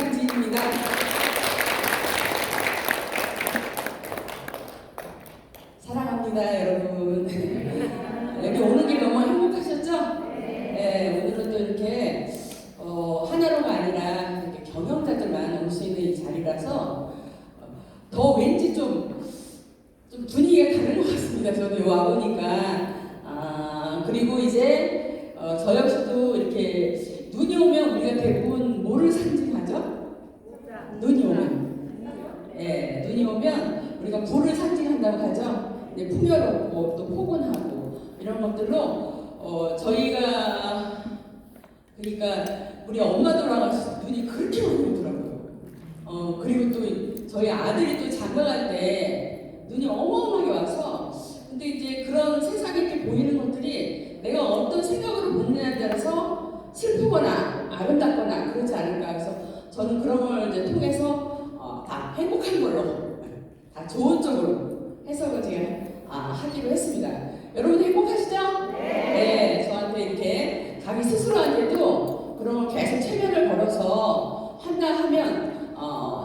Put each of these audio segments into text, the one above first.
이상진입니다. 사랑합니다, 여러분. 여기 오는 길 너무 행복하셨죠? 네, 오늘은 또 이렇게 하나로가 아니라 이렇게 경영자들만 올 수 있는 이 자리라서 더 왠지 좀 분위기가 다른 것 같습니다. 저도 와보니까. 그리고 이제 저 역시도 이렇게 눈이 오면 우리가 대부분 뭐를 상징하죠? 눈이 오면. 네, 눈이 오면 우리가 불을 상징한다고 하죠. 네, 풍요롭고 또 포근하고 이런 것들로 저희가 그러니까 우리 엄마 돌아가셔서 눈이 그렇게 많이 오더라고요. 그리고 또 저희 아들이 또 장가갈 때 눈이 어마어마하게 와서 근데 이제 그런 세상에 이렇게 보이는 것들이 내가 어떤 생각으로 보느냐에 따라서 슬프거나 아름답거나 그러지 않을까. 그래서 저는 그런 걸 이제 통해서 다 행복한 걸로 다 좋은 쪽으로 해석을 제가 하기로 했습니다. 여러분 행복하시죠? 네. 저한테 이렇게 자기 스스로한테도 그런 걸 계속 체면을 걸어서 한다 하면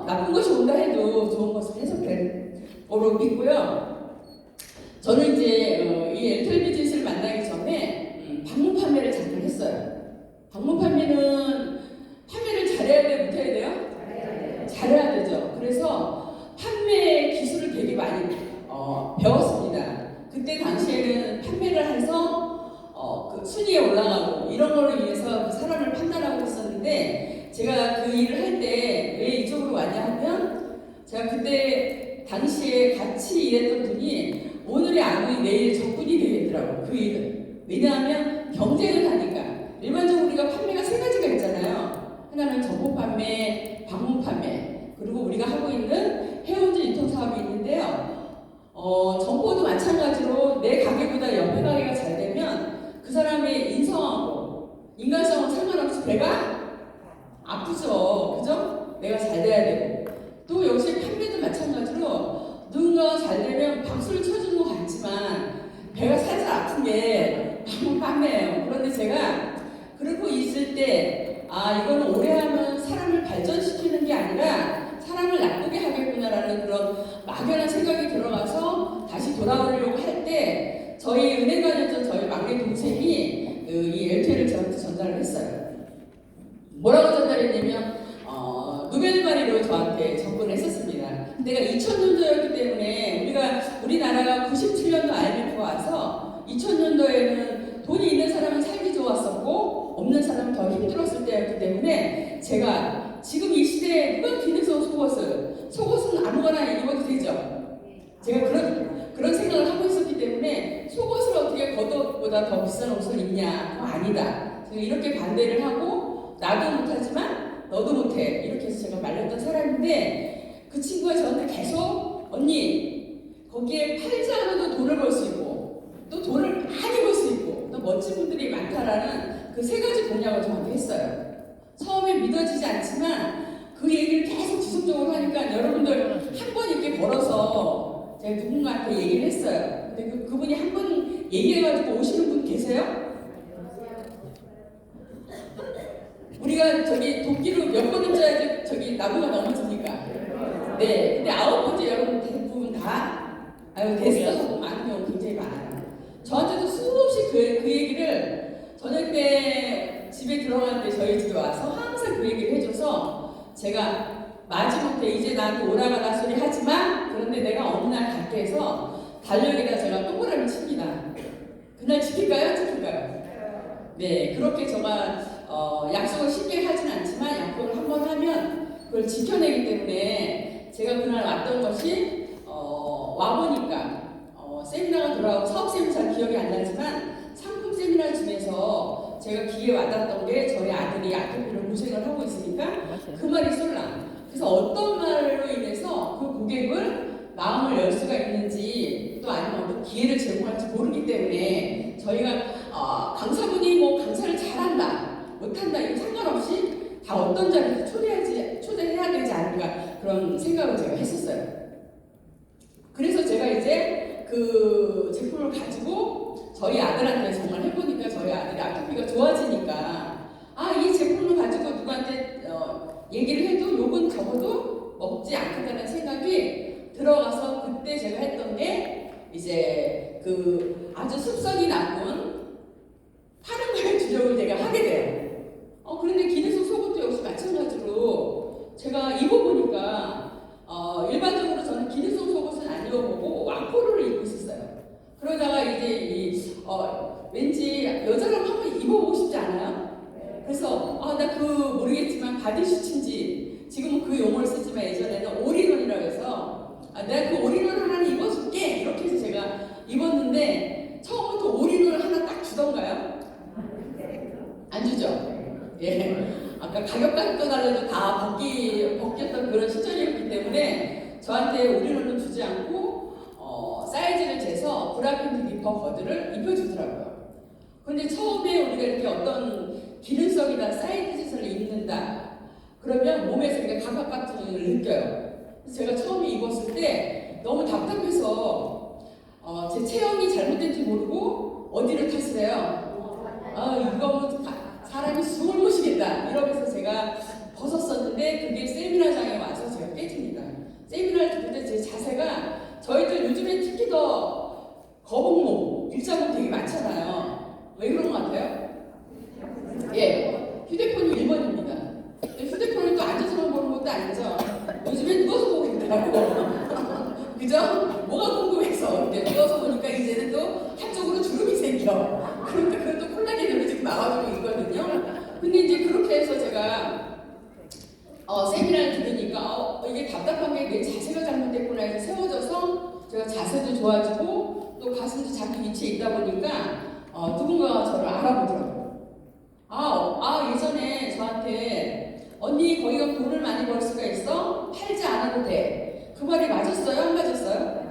나쁜 것이 온다 해도 좋은 것을 해석될 거로 믿고요. 저는 이제 이 엘텔비짓을 만나기 전에 방문 판매를 잠깐 했어요. 방문 판매는 판매를 잘해야 돼, 못해야 돼요? 잘해야 되죠. 그래서 판매 기술을 되게 많이 배웠습니다. 그때 당시에는 판매를 해서 그 순위에 올라가고 이런 걸로 인해서 그 사람을 판단하고 있었는데 제가 그 일을 할 때 왜 이쪽으로 왔냐 하면 제가 그때 당시에 같이 일했던 분이 오늘의 아군이 내일 적군이 되겠더라고요. 그 일은. 왜냐하면 경쟁을 하니까. 일반적으로 우리가 판매가 세 가지가 있잖아요. 하나는 정보 판매, 방문 판매, 그리고 우리가 하고 있는 해운전 유통 사업이 있는데요. 정보도 마찬가지로 내 가게보다 옆에 가게가 잘 되면 그 사람의 인성하고 인간성은 상관없이 배가 아프죠. 그죠? 내가 잘 돼야 되고. 또 역시 판매도 마찬가지로 누군가가 잘 되면 박수를 쳐주는 것 같지만 배가 살살 아픈 게 판매예요. 그런데 제가 그러고 있을 때 이거는 오래 하면 사람을 발전시키는 게 아니라 사람을 나쁘게 하겠구나라는 그런 막연한 생각이 들어가서 다시 돌아오려고 할 때 저희 은행관이었던 저희 막내 동생이 이 LTE를 저한테 전달을 했어요. 뭐라고 전달했냐면 누벨마리로 저한테 접근을 했었습니다. 내가 2000년도였기 때문에 우리나라가 97년도 IMF가 와서 2000년도에는 돈이 있는 사람은 살기 좋았었고 없는 사람은 더 힘들었을 때였기 때문에 제가 지금 이 시대에 누가 기능성 속옷은 아무거나 입어도 되죠. 제가 그런 생각을 하고 있었기 때문에 속옷을 어떻게 겉옷보다 더 비싼 옷을 입냐? 아니다. 제가 이렇게 반대를 하고 나도 못하지만 너도 못해. 이렇게 해서 제가 말렸던 사람인데 그 친구가 저한테 계속 언니 거기에 팔지 않아도 돈을 벌 수 있고 또 돈을 많이 벌 수 있고 또 멋진 분들이 많다라는 그 세 가지 공약을 저한테 했어요. 처음에 믿어지지 않지만 그 얘기를 계속 지속적으로 하니까 여러분들 한 번 이렇게 걸어서 제가 누군가한테 얘기를 했어요. 근데 그분이 한 번 얘기해가지고 오시는 분 계세요? 우리가 저기 도끼로 몇 번을 짜야지 저기 나무가 넘어지니까. 네. 근데 9번째 여러분 대부분 다 됐어 하고 많은 경우 굉장히 많아요. 저한테도 수없이 그 얘기를 저녁 때 집에 들어갈 때 저희 집에 와서 항상 그 얘기를 해줘서 제가 마지못해 이제 나한테 오라가라 소리 하지마. 그런데 내가 어느 날 갈게 해서 달력에다 제가 동그라미 칩니다. 그날 지킬까요? 지킬까요? 네. 그렇게 제가 약속을 쉽게 하진 않지만 약속을 한번 하면 그걸 지켜내기 때문에 제가 그날 왔던 것이 와보니까 세미나가 돌아오고 사업 세미나 잘 기억이 안 나지만 상품 세미나 중에서 제가 귀에 와닿았던 게 저희 아들이 아토피로 고생을 하고 있으니까 그 말이 쏠랑. 그래서 어떤 말로 인해서 그 고객을 마음을 열 수가 있는지 또 아니면 어떤 기회를 제공할지 모르기 때문에 저희가 강사분이 뭐 강사를 잘한다 못한다 이거 상관없이 다 어떤 자리에서 초대해야 되지 않을까 그런 생각을 제가 했었어요. 그래서 제가 이제 그 제품을 가지고 저희 아들한테 정말 해보니까 저희 아들이 아토피가 좋아지니까 이 제품을 가지고 누구한테 얘기를 해도 그 아주 습성이 나쁜 파는 거에 주력을 내가 하게 돼요. 그런데 기내속 속옷도 역시 마찬가지로 제가 입어보니까 일반적으로 저는 기내속 속옷은 안 입어보고 왕포를 입고 있었어요. 그러다가 이제 왠지 여자라고 한번 입어보고 싶지 않아요? 그래서 나 모르겠지만 바디슈츠인지 지금은 그 용어를 쓰지만 예전에는 올인원이라고 해서 내가 그 올인원 하나는 입어줄게 이렇게 해서 제가 입었는데 처음부터 올인원을 하나 딱 주던가요? 안 주죠? 예. 아까 가격까지 떠달라도 다 벗겼던 그런 시절이었기 때문에 저한테 올인원은 주지 않고 사이즈를 재서 브라팬트 니퍼 거드를 입혀주더라고요. 그런데 처음에 우리가 이렇게 어떤 기능성이나 사이즈 재서를 입는다 그러면 몸에서 이렇게 각각각을 느껴요. 그래서 제가 처음에 입었을 때 너무 답답해서 제 체형이 잘못된지 모르고 어디를 탓을 해요? 이거 뭐 사람이 숨을 못 쉬겠다 이러면서 제가 벗었었는데 그게 세미나장에 와서 제가 깨집니다. 세미나를 듣을 때 제 자세가 저희들 요즘에 특히 더 거북목, 일자목 되게 많잖아요. 왜 그런 것 같아요? 예, 휴대폰이 1번입니다. 휴대폰을 또 앉아서만 보는 것도 아니죠. 요즘에 누워서 보고 있더라고. 그죠? 뭐가 궁금해서 누워서 보니까 이제는 또 한쪽으로 주름이 생겨. 그런데 그것도 콜라겐으로 지금 나와주고 있거든요. 근데 이제 그렇게 해서 제가 세미나를 들으니까 이게 답답한 게 내 자세가 잘못됐구나 해서 세워져서 제가 자세도 좋아지고 또 가슴도 자기 위치에 있다 보니까 누군가가 저를 알아보더라고요. 예전에 저한테 언니 거기가 돈을 많이 벌 수가 있어? 팔지 않아도 돼. 그 말이 맞았어요? 안 맞았어요?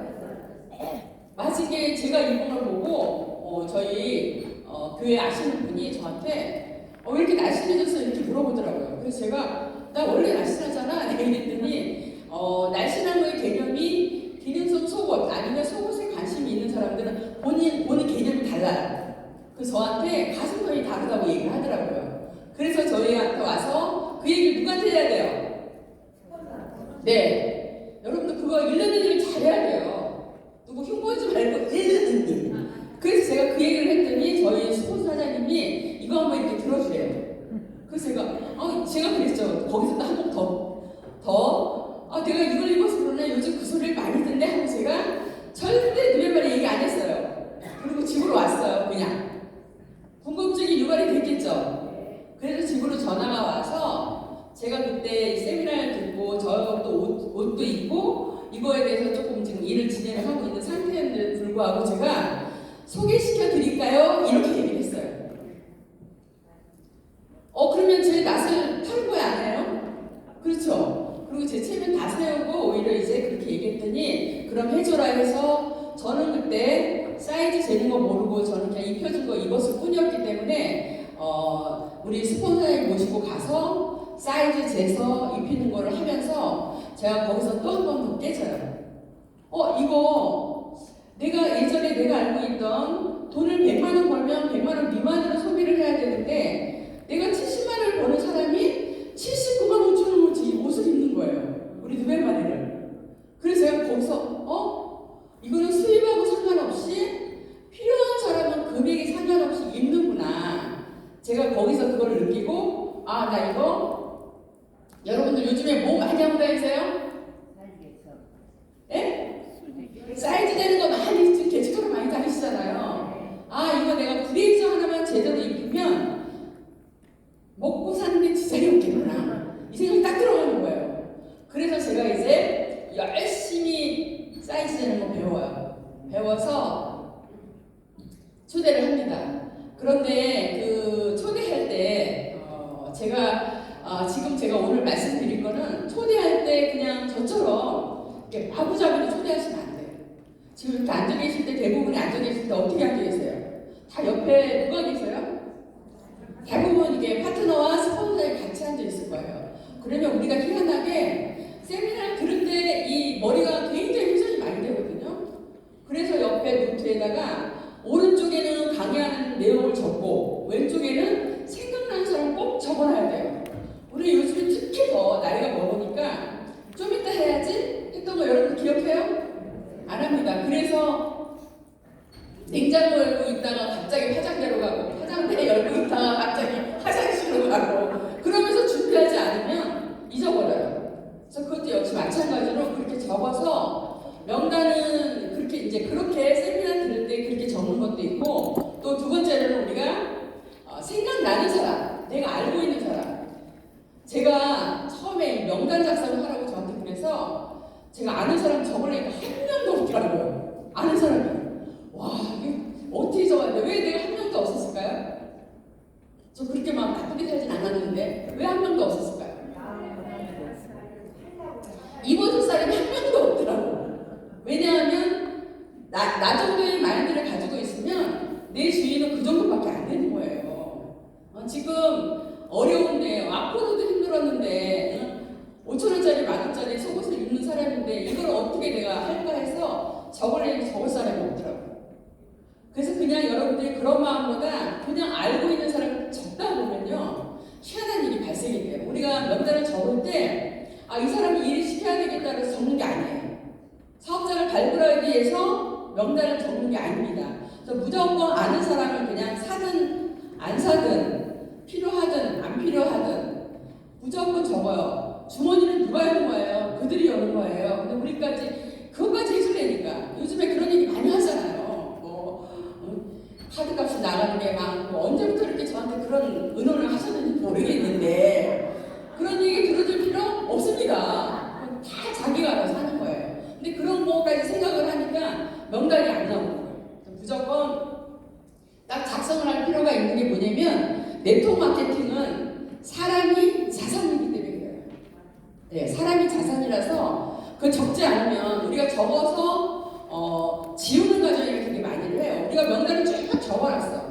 맞으게 제가 입은 걸 보고 저희 교회 아시는 분이 저한테 왜 이렇게 날씬해졌어? 이렇게 물어보더라고요. 그래서 제가 나 원래 날씬하잖아. 내가 이랬더니 날씬한 거의 개념이 기능성 속옷 아니면 속옷에 관심이 있는 사람들은 보는 개념이 달라요. 그래서 저한테 가슴선이 다르다고 얘기를 하더라고요. 그래서 저희한테 와서 그 얘기를 누구한테 해야 돼요? 네. 여러분들 그거 읽는 일 잘해야 돼요. 누구 흉보지 말고 읽는 일. 그래서 제가 그 얘기를 했더니 저희 스폰서 사장님이 이거 한번 이렇게 들어주래요. 그래서 제가 그랬죠. 거기서 또 한 번 더 내가 이걸 입어서 그러나 요즘 그 소리를 많이 듣네 하고 제가 절대 누구말에 얘기 안 했어요. 그리고 집으로 왔어요. 그냥 궁금증이 유발이 됐겠죠. 그래서 집으로 전화가 와서 제가 그때 세미나를 듣고 저도 옷도 입고 이거에 대해서 조금 지금 일을 진행을 하고 있는 상태인데 불구하고 제가 소개시켜 드릴까요? 이렇게 얘기를 했어요. 그러면 제 낯을 파는 거야 안 해요? 그렇죠. 그리고 제 체면 다 세우고 오히려 이제 그렇게 얘기했더니 그럼 해줘라 해서 저는 그때 사이즈 재는 거 모르고 저는 그냥 입혀준 거 입었을 뿐이었기 때문에 우리 스폰서님 모시고 가서 사이즈 재서 입히는 거를 하면서 제가 거기서 또 한 번 더 깨져요. 이거 내가 예전에 내가 알고 있던 돈을 100만 원 벌면 100만 원 미만으로 소비를 해야 되는데 내가 70만 원을 버는 사람이 79만 5천 원어치 옷을 입는 거예요. 우리 누베마리를. 그래서 제가 거기서 이거는 수입하고 상관없이 필요한 사람은 금액이 상관없이 입는구나. 제가 거기서 그걸 느끼고 나 이거 여러분들 요즘에 뭐 많이 하고 다니세요? 예? 사이즈 되는 거 많이 개척하러 많이 다니시잖아요. 이거 내가 브레이저 하나만 제대로 입으면 먹고 사는 게 지장이 없겠구나. 이 생각이 딱 들어가는 거예요. 그래서 제가 이제 열심히 사이즈 되는 거 배워서 초대를 합니다. 그런데 그 초대할 때 지금 제가 오늘 말씀드릴 거는 초대할 때 그냥 저처럼 이렇게 마구잡이로 초대하시면 안 돼요. 지금 이렇게 앉아 계실 때 대부분이 앉아 계실 때 어떻게 앉아 계세요? 다 옆에 누가 계세요? 대부분 이게 파트너와 스폰서에 같이 앉아 있을 거예요. 그러면 우리가 희한하게 세미나를 들을 때 이 머리가 굉장히 회전이 많이 되거든요. 그래서 옆에 노트에다가 오른쪽에는 강의하는 내용을 적고 왼쪽에는 생각나는 사람 꼭 적어놔야 돼요. 우리 요즘에 특히 더 나이가 먹으니까 좀 이따 해야지 했던 거 여러분 기억해요? 안 합니다. 그래서 냉장고 열고 있다가 갑자기 화장대로 가고, 화장대 열고 있다가 갑자기 화장실로 가고, 그러면서 준비하지 않으면 잊어버려요. 그래서 그것도 역시 마찬가지로 그렇게 적어서 명단은 그렇게 세미나 들을 때 그렇게 적는 것도 있고, 또 두 번째로는 우리가 생각나는 사람, 내가 알고 있는 사람. 제가 처음에 명단 작성을 하라고 저한테 그래서 제가 아는 사람 적으려니까 한 명도 없더라고요. 아는 사람이. 와, 이게 어떻게 적었는데 왜 내가 한 명도 없었을까요? 저 그렇게 막 나쁘게 살진 않았는데 왜 한 명도 없었을까요? 입어줄 사람이 한 명도 없더라고요. 왜냐하면 나 정도의 마인드를 가지고 있으면 내 주위는 그 정도밖에 안 되는 거예요. 지금 어려운데 앞으로도 힘들었는데 5,000원짜리 만원짜리 속옷을 입는 사람인데 이걸 어떻게 내가 할까 해서 적을 사람이 없더라고요. 그래서 그냥 여러분들이 그런 마음보다 그냥 알고 있는 사람을 적다 보면요 희한한 일이 발생이 돼요. 우리가 명단을 적을 때 이 사람이 일을 시켜야 되겠다고 해서 적는 게 아니에요. 사업장을 발굴하기 위해서 명단을 적는 게 아닙니다. 그래서 무조건 아는 사람을 그냥 사든 안 사든 필요하든 안 필요하든 무조건 적어요. 주머니는 누가 여는 거예요? 그들이 여는 거예요. 근데 우리까지 그것까지 해주려니까 요즘에 그런 얘기 많이 하잖아요. 카드값이 나가는 게 많고 언제부터 이렇게 저한테 그런 의논을 하셨는지 모르겠는데 그런 얘기 들어줄 필요 없습니다. 다 자기가 알아서 하는 거예요. 근데 그런 거까지 생각을 하니까 명단이 안 나오는 거예요. 무조건 딱 작성을 할 필요가 있는 게 뭐냐면 네트워크 마케팅은 사람이 자산이기 때문에 그래요. 네, 사람이 자산이라서 그 적지 않으면 우리가 적어서 지우는 과정이 되게 많이 해요. 우리가 명단을 쭉 적어놨어.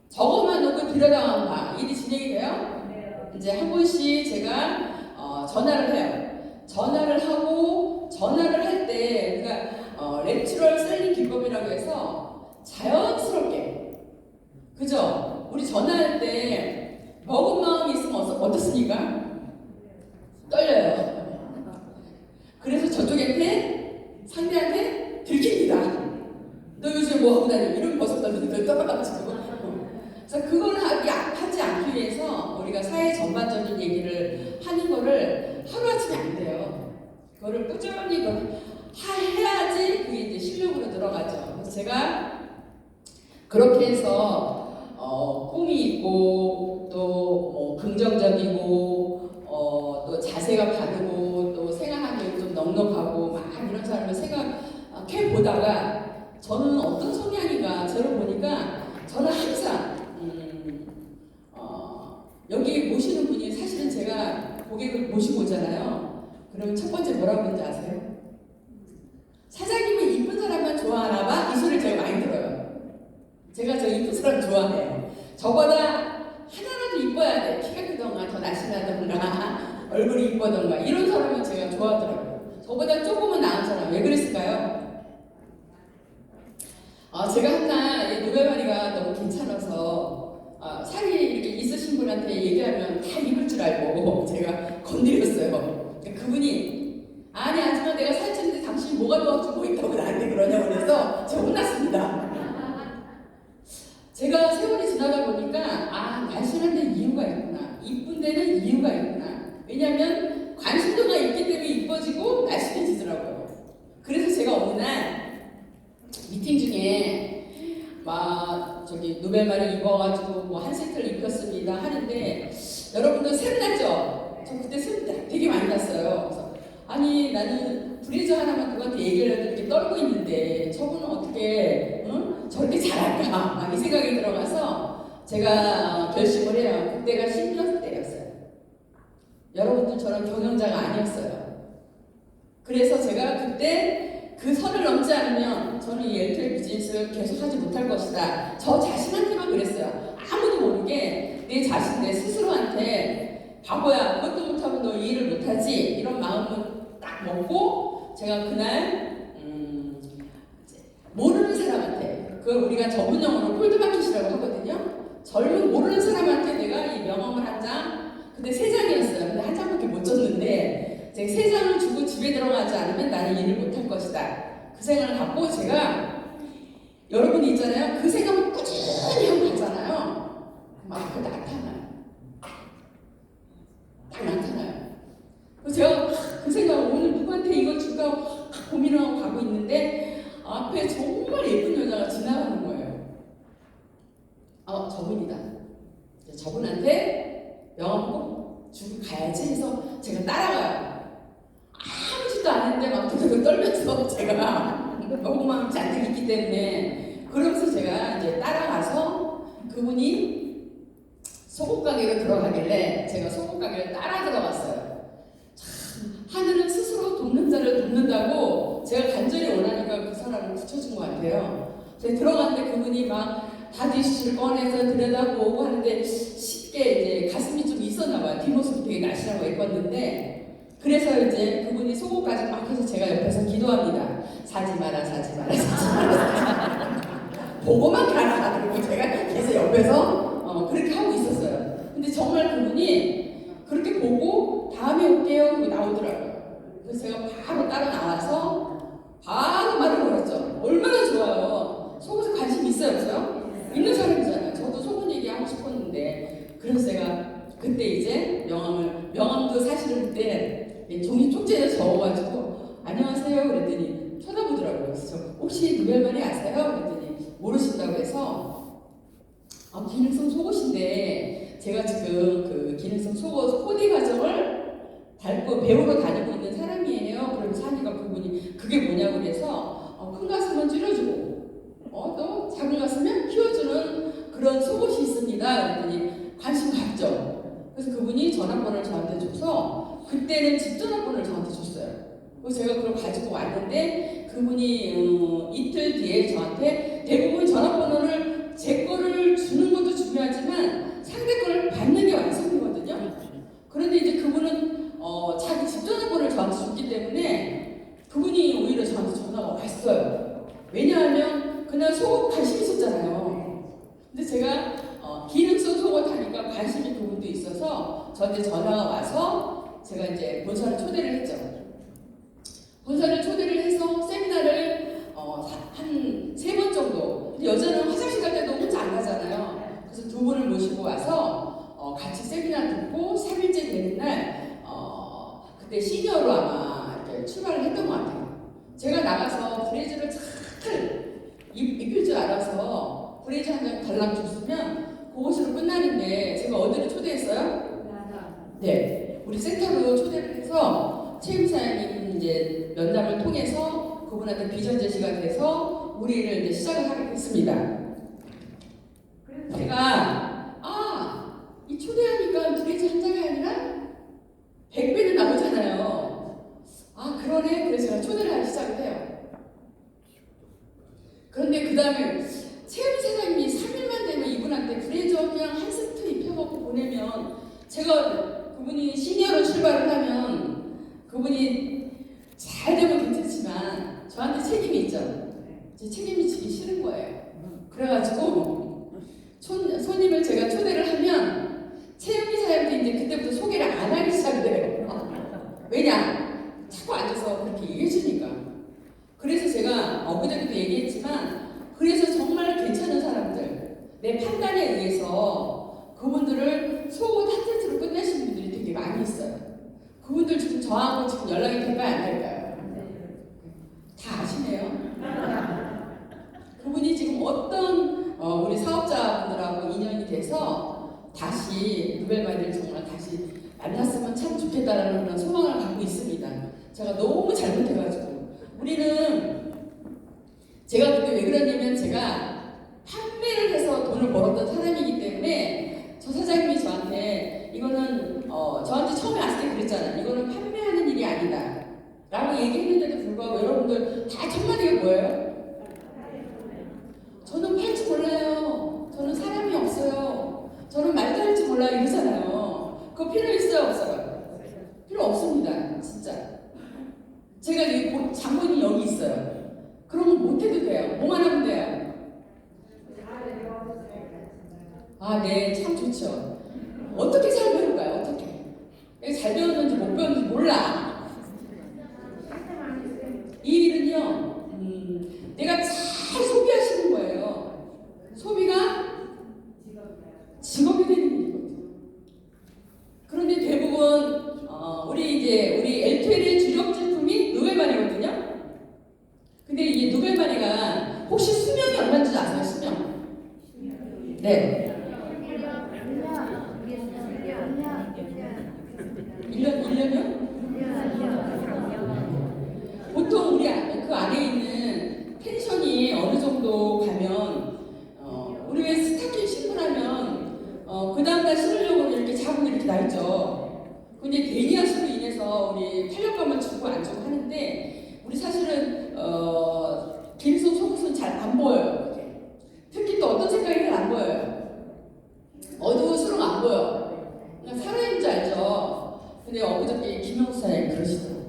적어만 놓고 들여다만 봐. 일이 진행이 돼요? 이제 한 번씩 제가 전화를 해요. 전화를 하고 전화를 할 때 그러니까 내추럴 셀링 기법이라고 해서 자연스럽게 그죠? 우리 전화할 때 먹은 마음이 있으면 어떻습니까? 떨려요. 그래서 저쪽한테 상대한테 들킵니다. 너 요즘 뭐 하고 다녀? 이런 버섯 던지는데 떠나가지고. 그래서 그걸 하지 않기 위해서 우리가 사회 전반적인 얘기를 하는 거를 하루아침에 안 돼요. 그거를 꾸준히 해야지 그게 이제 실력으로 들어가죠. 그래서 제가 그렇게 해서 꿈이 있고 또 긍정적이고 또 자세가 바르고 또 생각하기 좀 넉넉하고 막 이런 사람을 생각해 보다가 저는 어떤 성향인가 저를 보니까 저는 항상 여기 모시는 분이 사실은 제가 고객을 모시고 오잖아요. 그러면 첫 번째 뭐라고 하는지 아세요? 사장님은 이쁜 사람만 좋아하나 봐? 이 소리를 제가 많이 들어요. 제가 저 이쁜 사람 좋아해요. 저보다 하나라도 이뻐야 돼. 키가 크던가 더 날씬하던가 얼굴이 이쁘던가 이런 사람은 제가 좋아하더라고요. 저보다 조금은 나은 사람 왜 그랬을까요? 제가 한날 노벨마리가 너무 괜찮아서 살이 이렇게 있으신 분한테 얘기하면 다 입을 줄 알고 제가 건드렸어요. 그분이 아니 아줌마 내가 살찌는데 당신이 뭐가 도와주고 있다고 나한테 그러냐고 그래서 제가 혼났습니다. 제가 세월이 지나다 보니까 날씬한 데는 이유가 있구나. 이쁜 데는 이유가 있구나. 왜냐하면 관심도가 있기 때문에 이뻐지고 날씬해지더라고요. 그래서 제가 어느 날 미팅 중에 노벨마리 입어가지고 한 세트를 입혔습니다 하는데 여러분들 샘났죠? 저 그때 샘 되게 많이 났어요. 그래서 아니 나는 브레이저 하나만 그한테 얘기를 해도 이렇게 떨고 있는데 저분은 어떻게 저렇게 잘할까? 이 생각이 들어가서 제가 결심을 해요. 그때가 10년 때였어요. 여러분들처럼 경영자가 아니었어요. 그래서 제가 그때 그 선을 넘지 않으면 저는 이 L2의 비즈니스를 계속 하지 못할 것이다. 저 자신한테만 그랬어요. 아무도 모르게 내 스스로한테 바보야 그것도 못하고 너 이 일을 못하지 이런 마음을 딱 먹고 제가 그날 모르는 사람한테 그걸 우리가 전문용어로 콜드마켓이라고 하거든요. 젊은 모르는 사람한테 내가 이 명함을 한 장 근데 3장이었어요. 근데 한 장밖에 못 줬는데 제가 3장을 주고 집에 들어가지 않으면 나는 일을 못할 것이다. 그 생각을 갖고 제가 여러분이 있잖아요. 그 생각을 꾸준히 하고 가잖아요. 막 그 나타나요. 딱 나타나요. 그래서 제가 그 생각을 오늘 누구한테 이걸 줄까 고민하고 가고 있는데 앞에 정말 예쁜 여자가 지나가는 거예요. 저분이다. 저분한테 명함 꼭 주고 가야지 해서 제가 따라가요. 아무 짓도 안 했는데 막 두두두 떨면서 제가 너무 마음 잔뜩 있기 때문에 그러면서 제가 이제 따라가서 그분이 속옷 가게로 들어가길래 제가 속옷 가게를 따라 들어갔어요. 참 하늘은 스스로 돕는 자를 돕는다고 제가 간절히 원하니까 그 사람을 붙여준 것 같아요. 제가 들어갔는데 그분이 막 바디슈를 꺼내서 들여다보고 하는데 쉽게 이제 가슴이 좀 있었나 봐요. 뒷모습이 되게 날씬하고 예뻤는데 그래서 이제 그분이 속옷까지 막 해서 제가 옆에서 기도합니다. 사지 마라 사지 마라 사지 마라 보고만 가라. 그리고 제가 계속 옆에서 그렇게 하고 있었어요. 근데 정말 그분이 그렇게 보고 다음에 올게요 그러고 나오더라고요. 그래서 제가 바로 따라 나와서 바로 말을 걸었죠. 얼마나 좋아요. 속옷에 관심 있어요 없어요? 있는 사람이잖아요. 저도 속옷 얘기하고 싶었는데 그래서 제가 그때 이제 명함도 사실은 그때 종이 쪽지에 적어가지고 안녕하세요 그랬더니 쳐다보더라고요. 그래서 혹시 누벨만이 아세요? 그랬더니 모르신다고 해서 기능성 속옷인데 제가 지금 그 기능성 속옷 코디 과정을 배우러 다니고 있는 사람이에요. 그러면서 하니까 그분이 그게 뭐냐고 그래서 큰 가슴은 줄여주고 또 작은 가슴은 키워주는 그런 속옷이 있습니다. 그랬더니 관심 갖죠. 그래서 그분이 전화번호를 저한테 줘서 그때는 집 전화번호를 저한테 줬어요. 그래서 제가 그걸 가지고 왔는데 그분이 이틀 뒤에 저한테 대부분 전화번호를 제 거를 주는 것도 중요하지만 상대 거를 받는 게 완성이거든요. 그런데 이제 그분은 자기 집 전화번호를 저한테 줬기 때문에 그분이 오히려 저한테 전화가 왔어요. 왜냐하면 그날 속옷 관심 있었잖아요. 근데 제가 기능성 속옷 하니까 관심이 그분도 있어서 저한테 전화가 와서 제가 이제 본사를 초대를 했죠. 본사를 초대를 해서 세미나를 한 3번 정도. 근데 여자는 화장실 갈 때도 혼자 안 가잖아요. 그래서 2분을 모시고 와서 같이 세미나 듣고 3일째 되는 날 그때 시니어로 아마 출발을 했던 것 같아요. 제가 나가서 브레이즈를 잘 입힐 줄 알아서 브레이즈 한 장 달랑 줬으면 그것으로 끝나는데 제가 어디로 초대했어요? 네, 우리 센터로 초대를 해서 최임사님 이제 면담을 통해서 그분한테 비전 제시가 돼서 우리를 이제 시작을 하게 됐습니다. 제가 이 초대하니까 브레이즈 한 장이 아니라 100배는 나오잖아요. 그러네. 그래서 제가 초대를 하기 시작을 해요. 그런데 그 다음에 채영 사장님이 3일만 되면 이분한테 브레이저 그냥 한 세트 입혀갖고 보내면 제가 그분이 시니어로 출발을 하면 그분이 잘 되면 괜찮지만 저한테 책임이 있죠. 제 책임이 지기 싫은 거예요. 그래가지고 손님을 제가 초대를 하면 채영이 사장님도 이제 그때부터 소개를 안 하기 시작해요. 왜냐? 자꾸 앉아서 그렇게 얘기해주니까. 그래서 제가 엊그저께도 얘기했지만 그래서 정말 괜찮은 사람들 내 판단에 의해서 그분들을 속옷 한 세트로 끝내신 분들이 되게 많이 있어요. 그분들 지금 저하고 지금 연락이 될까요 안 될까요? 다 아시네요. 그분이 지금 어떤 우리 사업자분들하고 인연이 돼서 다시 누벨바이를 정말 다시 만났으면 참 좋겠다라는 그런 소망을 갖고 있습니다. 제가 너무 잘못해가지고 우리는 제가 그때 왜 그러냐면 제가 판매를 해서 돈을 벌었던 사람이기 때문에 저 사장님이 저한테 이거는 저한테 처음에 왔을 때 그랬잖아요. 이거는 판매하는 일이 아니다 라고 얘기했는데도 불구하고 여러분들 다 첫마디가 뭐예요? 저는 팔 줄 몰라요. 저는 사람이 없어요. 저는 말도 할 줄 몰라요 이러잖아요. 그거 필요 있어요 없어요? 필요 없습니다. 진짜 제가 이 장본이 여기 있어요. 그러면 못해도 돼요. 뭐만 하면 돼요? 네, 참 좋죠. 어떻게 잘 배울까요? 어떻게? 잘 배웠는지 못 배웠는지 몰라. 이 일은요, 내가 잘 소비하시는 거예요. 네. 1년이요? 보통 우리 그 안에 있는 텐션이 어느 정도 가면 우리 왜 스타킹 신고 나면 그 다음날 신으려고 이렇게 자국 이렇게 나 있죠. 근데 괜히 하수로 인해서 우리 탄력감을 주고 안 주고 하는데 우리 사실은 계속 속옷은 잘 안 보여요. 특히 또 어떤 색깔이 잘 안 보여요. 어두울수록 안 보여. 그냥 살아있는 줄 알죠. 근데 엊그저께 김영수 사장님 그러시더라고요.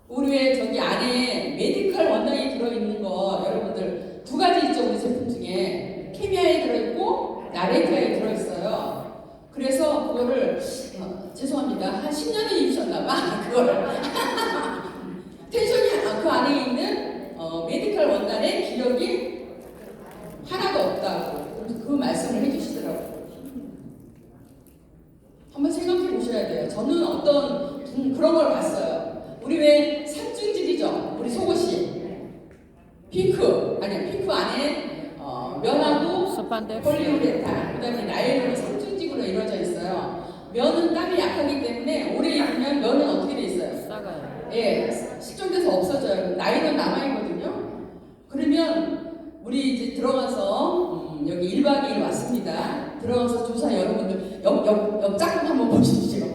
우리 왜 저기 안에 메디컬 원단이 들어있는 거 여러분들 두 가지 있죠. 우리 제품 중에 케미아에 들어있고 나레이카에 들어있어요. 그래서 그거를 죄송합니다. 한 10년을 입으셨나봐. 그거를 텐션이 그 안에 있는 메디컬 원단의 기력이 하나도 없다고 그 말씀을 해주시더라고요. 한번 생각해 보셔야 돼요. 저는 어떤 그런 걸 봤어요. 우리 왜 삼중질이죠? 우리 속옷이 핑크 안에 면하고 폴리우레탄 그다음에 나일론이 삼중직으로 이루어져 있어요. 면은 땀이 약하기 때문에 오래 입으면 면은 어떻게 돼 있어요? 썩어요. 예, 식전돼서 없어져요. 나일론 남아있거든요. 그러면 우리 이제 들어가서 여기 1박 2일 왔습니다. 들어가서 조사 여러분들 옆작품 한번 보십시오.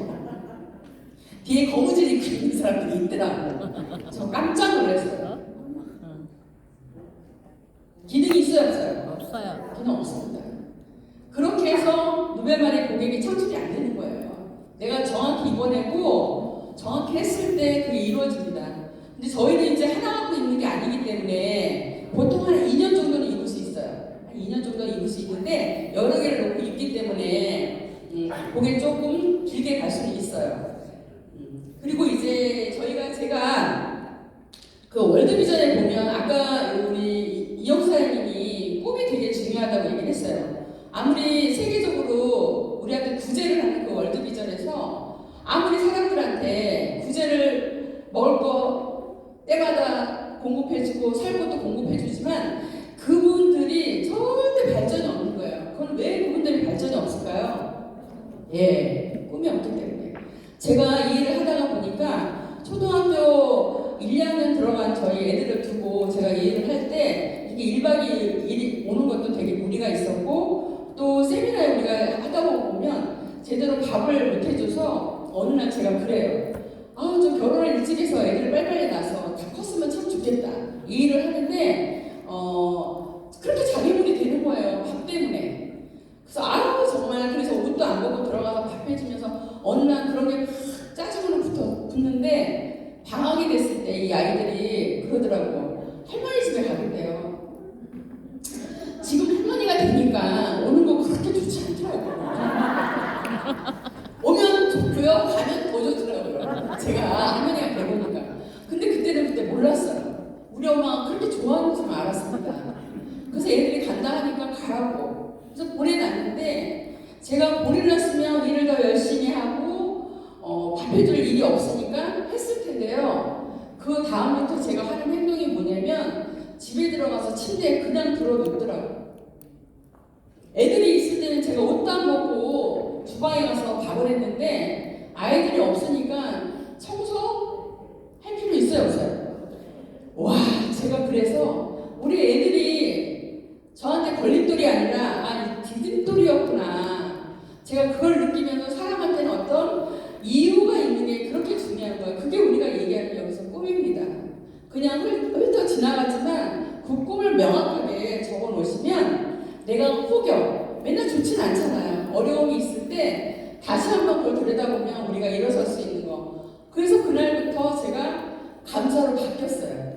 뒤에 거무줄 입고 있는 사람들이 있더라고요. 저 깜짝 놀랐어요. 기능이 있어요, 없어요? 없어요. 기능 없습니다. 그렇게 해서 누베말의 고객이 창출이 안 되는 거예요. 내가 정확히 입어내고 정확히 했을 때 그게 이루어집니다. 근데 저희는 이제 하나 갖고 입는 게 아니기 때문에 보통 한 2년 정도는 입을 수 있어요. 한 2년 정도는 입을 수 있는데 여러 개를 놓고 입기 때문에 그게 조금 길게 갈 수는 있어요. 그리고 이제 제가 그 월드비전에 보면 아까 우리 이영수 사장님이 꿈이 되게 중요하다고 얘기를 했어요. 아무리 세계적으로 우리한테 구제를 하는 그 월드비전에서 아무리 사람들한테 구제를 먹을 거 때마다 공급해주고 살 것도 공급해주지만 그분들이 절대 발전이 없는 거예요. 그건 왜 그분들이 발전이 없을까요? 예, 꿈이 없기 때문에. 제가 이 일을 하다가 보니까 초등학교 1, 2학년 들어간 저희 애들을 두고 제가 이 일을 할 때 이게 1박 2일 오는 것도 되게 무리가 있었고 또 세미나에 우리가 하다 보면 제대로 밥을 못 해줘서 어느 날 제가 그래요. 저 결혼을 일찍 해서 애들을 빨리빨리 낳아서 다 컸으면 참 좋겠다. 이 일을 하는데 그렇게 자괴물이 되는 거예요. 밥 때문에. 그래서 정말 그래서 옷도 안 벗고 들어가서 밥 해주면서 어느 날 그런 게 짜증으로 붙는데 방학이 됐을 때 이 아이들이 그러더라고요. 할머니 집에 가겠대요. 지금 할머니가 되니까 오는 거 그렇게 좋지 않더라고요. 오면 좋고요. 가면 더 좋더라고요. 제가 할머니가 되보니까. 근데 그때 몰랐어요. 우리 엄마가 그렇게 좋아하는 줄 알았습니다. 그래서 애들이 간다 하니까 가라고. 그래서 보내놨는데 제가 보내놨으면 일을 더 열심히 하고 밥 해줄 일이 없으니까 했을 텐데요. 그 다음부터 제가 하는 행동이 뭐냐면 집에 들어가서 침대에 그냥 들어눕더라고요. 애들이 있을 때는 제가 옷도 안 벗고 주방에 가서 밥을 했는데 아이들이 없으니까 청소할 필요 있어요, 없어요? 와, 제가 그래서 우리 애들이 저한테 걸림돌이 아니라 디딤돌이었구나. 제가 그걸 느끼면서 사람한테는 어떤 이유가 있는 게 그렇게 중요한 거예요. 그게 우리가 얘기하는 여기서 꿈입니다. 그냥 훑어 지나갔지만 그 꿈을 명확하게 적어 놓으시면 내가 혹여 맨날 좋진 않잖아요. 어려움이 있을 때 다시 한번 그걸 들여다보면 우리가 일어설 수 있는 거. 그래서 그날부터 제가 감사로 바뀌었어요.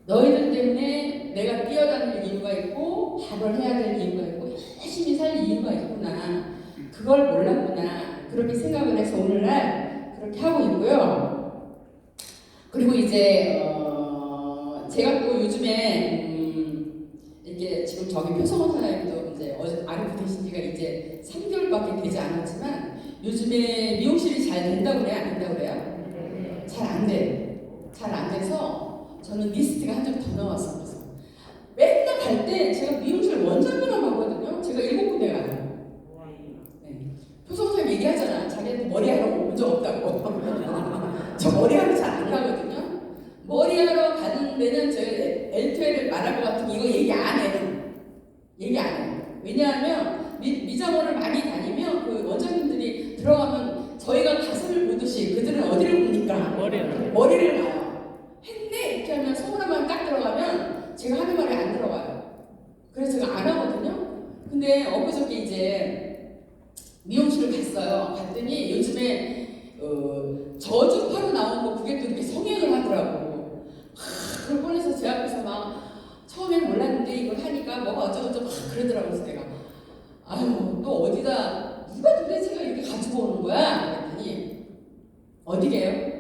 너희들 때문에 내가 뛰어다닐 이유가 있고 밥을 해야 될 이유가 있고 열심히 살 이유가 있구나. 그걸 몰랐구나. 그렇게 생각을 해서 오늘날 그렇게 하고 있고요. 그리고 이제 제가 또 요즘에 이게 지금 저기 표성원 사장님도 이제 알고 계신 지가 이제 3개월밖에 되지 않았지만 요즘에 미용실이 잘 된다고 그래요? 안 된다고 그래요? 잘 안 돼. 잘 안 돼서 저는 리스트가 한 장 더 나왔어요. 맨날 갈 때 제가 미용실 원장님만 봤거든요. 얘기 안 해요. 왜냐하면 미장원을 많이 다니면 그 원장님들이 들어가면 저희가 가슴을 보듯이 그들은 어디를 봅니까? 머리를 봐요. 했네 이렇게 하면 손으로만 딱 들어가면 제가 하는 말이 안 들어가요. 그래서 제가 안 하거든요. 근데 엊그저께 이제 미용실을 갔어요. 갔더니 요즘에 저주파로 나온 거 그게 또 이렇게 성행을 하더라고. 그걸 꺼내서 제 앞에서 막 처음엔 몰랐는데 이걸 하니까 뭐가 어쩌고저쩌고 막 그러더라고요. 그래서 내가 아유 또 어디다 누가 도대체가 이렇게 가지고 오는 거야? 그랬더니 어디게요?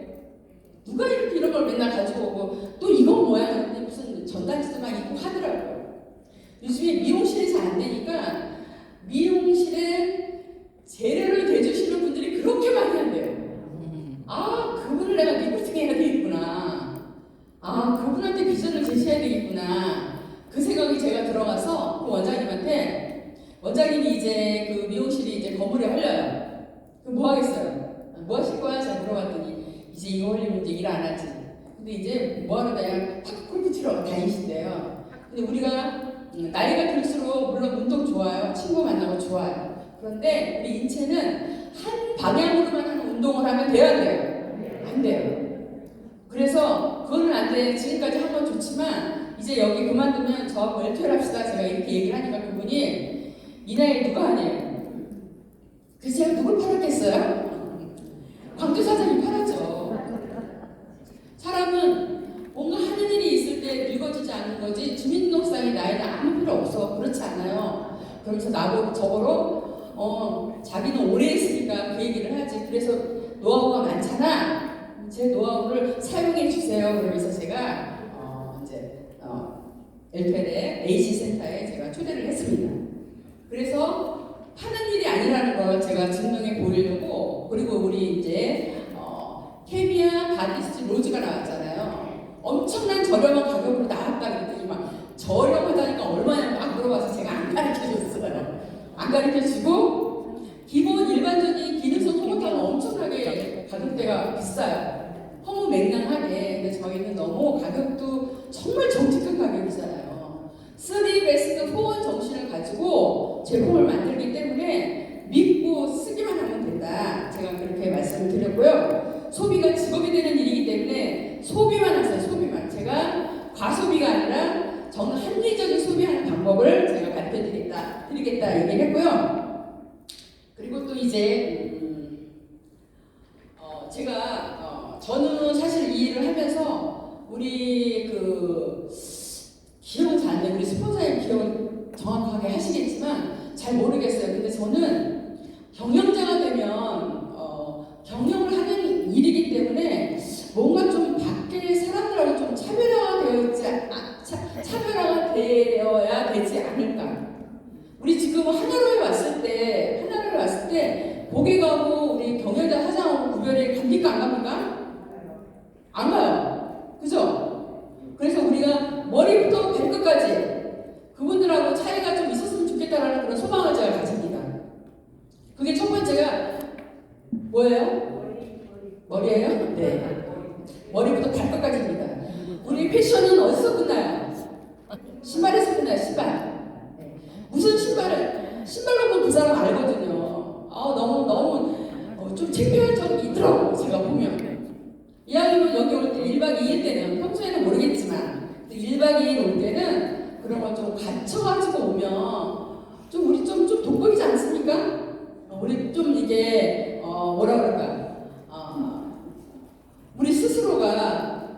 누가 이렇게 이런 걸 맨날 가지고 오고 또 이건 뭐야? 그랬더니 무슨 전단지도 막 입고 하더라고요. 요즘에 미용실이 잘 안 되니까 미용실에 재료를 대주시는 분들이 그렇게 많이 한대요. 아 그분을 내가 리포팅해야 되겠구나. 아 그분한테 비전을 제시해야 되겠구나. 그 생각이 제가 들어가서 그 원장님한테 원장님이 이제 그 미용실이 이제 건물에 헐려요. 그럼 뭐 하겠어요? 뭐 하실 거야? 제가 물어봤더니 이제 이거 헐리면 이제 일 안 하지. 근데 이제 뭐 하러 다녀? 탁구 골프 치러 다니신대요. 근데 우리가 나이가 들수록 물론 운동 좋아요. 친구 만나고 좋아요. 그런데 우리 인체는 한 방향으로만 하는 운동을 하면 돼야 안 돼요? 안 돼요. 그래서 그거는 안 돼. 지금까지 한 건 좋지만 이제 여기 그만두면 저하고 엘투엘 합시다. 제가 이렇게 얘기를 하니까 그분이 이 나이에 누가 하냐요. 그래서 제가 누굴 팔았겠어요? 광주 사장이 팔았죠. 사람은 뭔가 하는 일이 있을 때 늙어지지 않는 거지 주민등록상의 나이는 아무 필요 없어. 그렇지 않아요. 그러면서 나보고 저거로 자기는 오래 했으니까 그 얘기를 하지. 그래서 노하우가 많잖아. 제 노하우를 사용해 주세요. 그러면서 제가 엘펠의 AC 센터에 제가 초대를 했습니다. 그래서 파는 일이 아니라는 걸 제가 증명해 보이려고 그리고 우리 이제 케미아 바디스트 로즈가 나왔잖아요. 엄청난 저렴한 가격으로 나왔다 그랬더니 막 저렴하다니까 얼마냐 막 물어봐서 제가 안 가르쳐줬어요. 안 가르쳐주고 기본 일반적인 기능성 토마토는 엄청나게 가격대가 비싸요. 허무맹랑하게. 근데 저희는 너무 가격도 정말 정직한 가격이잖아요. 3 베스트 4원 정신을 가지고 제품을 만들기 때문에 믿고 쓰기만 하면 된다. 제가 그렇게 말씀을 드렸고요. 소비가 직업이 되는 일이기 때문에 소비만 하세요. 소비만. 제가 과소비가 아니라 저는 합리적인 소비하는 방법을 제가 가르쳐드리겠다 얘기를 했고요. 그리고 또 이제 제가 저는 사실 이 일을 하면서 우리 그 기억은 잘 안 나요. 우리 스폰서님 기억은 정확하게 하시겠지만 잘 모르겠어요. 근데 저는 경영자가 되면 경영을 하는 일이기 때문에 뭔가 좀 밖에 사람들하고 좀 차별화가 되어야 되지 않을까. 우리 지금 하나로에 왔을 때 고객하고 우리 경영자 사장하고 구별이 갑니까 안 갑니까? 안 가요. 그죠? 그래서 우리가 머리부터 발끝까지 그분들하고 차이가 좀 있었으면 좋겠다라는 그런 소망을 제가 가집니다. 그게 첫 번째가 뭐예요? 머리예요? 네. 머리부터 발끝까지입니다. 우리 패션은 어디서 끝나요? 신발에서 끝나요. 신발. 네. 무슨 신발로 보면 그 사람 알거든요. 너무 좀 창피한 적이 있더라고. 제가 보면 이왕이면 여기 올 때 1박 2일 때는 평소에는 모르겠지만 1박 2일 올 때는 그런 걸 좀 갖춰가지고 오면 좀 우리 좀 돋보이지 않습니까? 우리 좀 이게 뭐라 그럴까? 우리 스스로가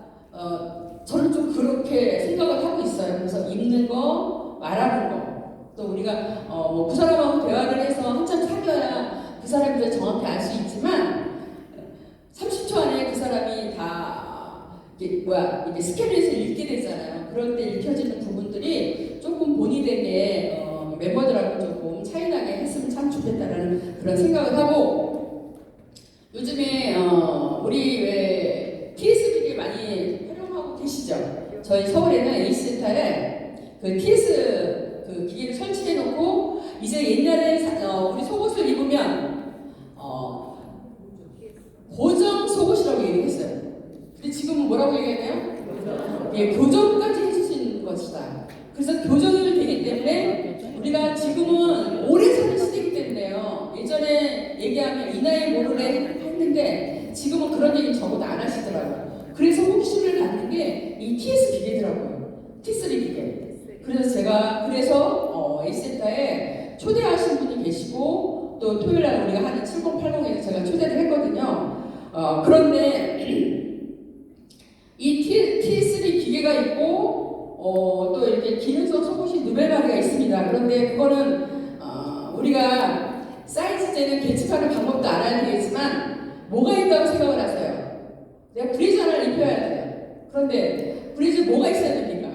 저는 좀 그렇게 생각을 하고 있어요. 그래서 입는 거, 말하는 거, 또 우리가 그 사람하고 대화를 해서 한참 사귀어야 그 사람에 대해 정확히 알 수 있지만 30초 안에 그 사람이 다 이게 스케줄에서 읽게 되잖아요. 그럴 때 읽혀지는 부분들이 조금 본인에게 멤버들하고 조금 차이나게 했으면 참 좋겠다라는 그런 생각을 하고 요즘에 우리 왜 TS기를 많이 활용하고 계시죠? 저희 서울에는 A센터에 그 TS 그 기계를 설치해 놓고 이제 옛날에 우리 속옷을 입으면 고정 속옷이라고 얘기했어요. 근데 지금은 뭐라고 얘기하나요? 예, 교정까지 해줄 수 있는 것이다. 그래서 교정이 되기 때문에 계시고 또 토요일날 우리가 하는 7080에서 제가 초대를 했거든요. 그런데 이 T3 기계가 있고 또 이렇게 기능성 속옷이 누벨바리가 있습니다. 그런데 그거는 우리가 사이즈 재는 계측하는 방법도 알아야 되겠지만 뭐가 있다고 생각을 하세요? 내가 브리즈 하나를 입혀야 돼요. 그런데 브리즈 뭐가 있어야 됩니까?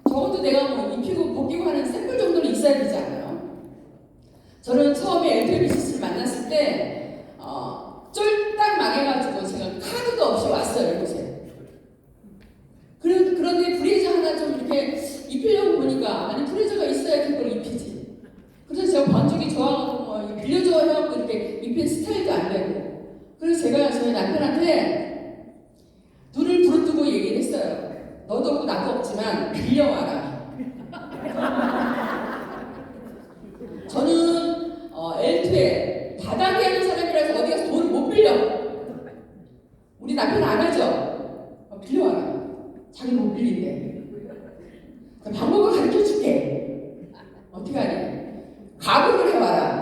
적어도 내가 뭐 입히고 벗기고 하는 샘플 정도는 있어야 되지 않아요? 저는 처음에 LTBC를 만났을 때 쫄딱 망해가지고 제가 카드도 없이 왔어요. 이곳에. 그런데 브리즈 하나 좀 이렇게 입히려고 보니까 아니 브리즈가 있어야 그걸 입히지. 그래서 제가 반죽이 좋아가지고 뭐 빌려줘 해갖고 이렇게 입힌 스타일도 안 되고. 그래서 제가 저희 남편한테 눈을 부릅뜨고 얘기를 했어요. 너도 없고 나도 없지만 빌려와라. 저는 L2에 바닥에 하는 사람이라서 어디 가서 돈을 못 빌려. 우리 남편 안 하죠? 빌려와라. 자기 못 빌린대. 그 방법을 가르쳐 줄게. 어떻게 하냐? 각오를 해와라.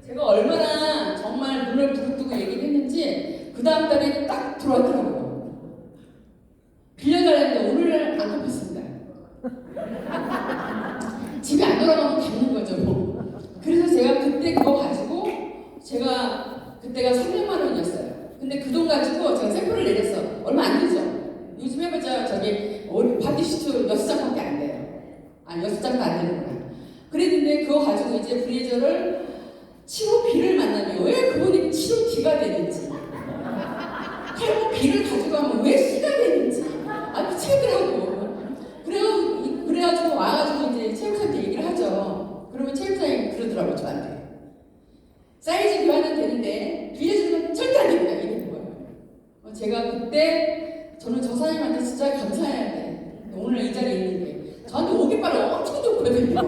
제가 얼마나 정말 눈을 부릅뜨고 얘기를 했는지 그 다음 달에 딱 들어왔더라고요. 빌려달라는데 오늘은 안 갚았습니다. 집에 안 돌아가면 갚는 거죠. 뭐. 그래서 제가 그때 그거 가지고 제가 그때가 300만 원이었어요. 근데 그 돈 가지고 제가 샘플을 내렸어. 얼마 안 되죠? 요즘 해보자 저기 바디슈트 6장밖에 안 돼요. 아니 6장도 안 되는구나. 그랬는데 그거 가지고 이제 브레이저를 치고 B를 만나면 왜 그분이 치고 D가 되는지 팔고 B를 가지고 하면 왜 C가 되는지 미치겠더라고. 그래가지고 와가지고 이제 체육사한테 얘기를 하죠. 그러면 체육사님이 그러더라고요. 저한테 사이즈 교환은 되는데 빌려주는 절대 안 됩니다. 이러는 거예요. 제가 그때 저는 저 사장님한테 진짜 감사해야 돼. 오늘 이 자리에 있는 게 저한테 오깃발을 엄청 줬거든요.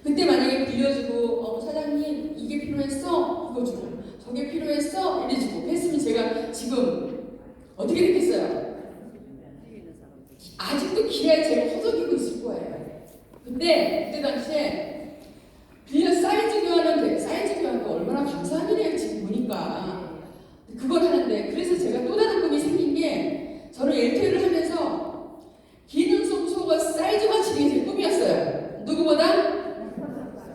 그때 만약에 빌려주고 사장님 이게 필요했어? 그거 주고 저게 필요했어? 이래주고 했으면 제가 지금 어떻게 됐겠어요? 아직도 기회에 제가 허덕이고 있을 거예요. 근데 그때 당시에 빌려 사이즈 교환도 얼마나 감사한 일이에요. 지금 보니까 그걸 하는데 그래서 제가 또 다른 꿈이 생긴 게 저는 LTE를 하면서 기능성 속옷 사이즈 맞추기 제 꿈이었어요. 누구보다?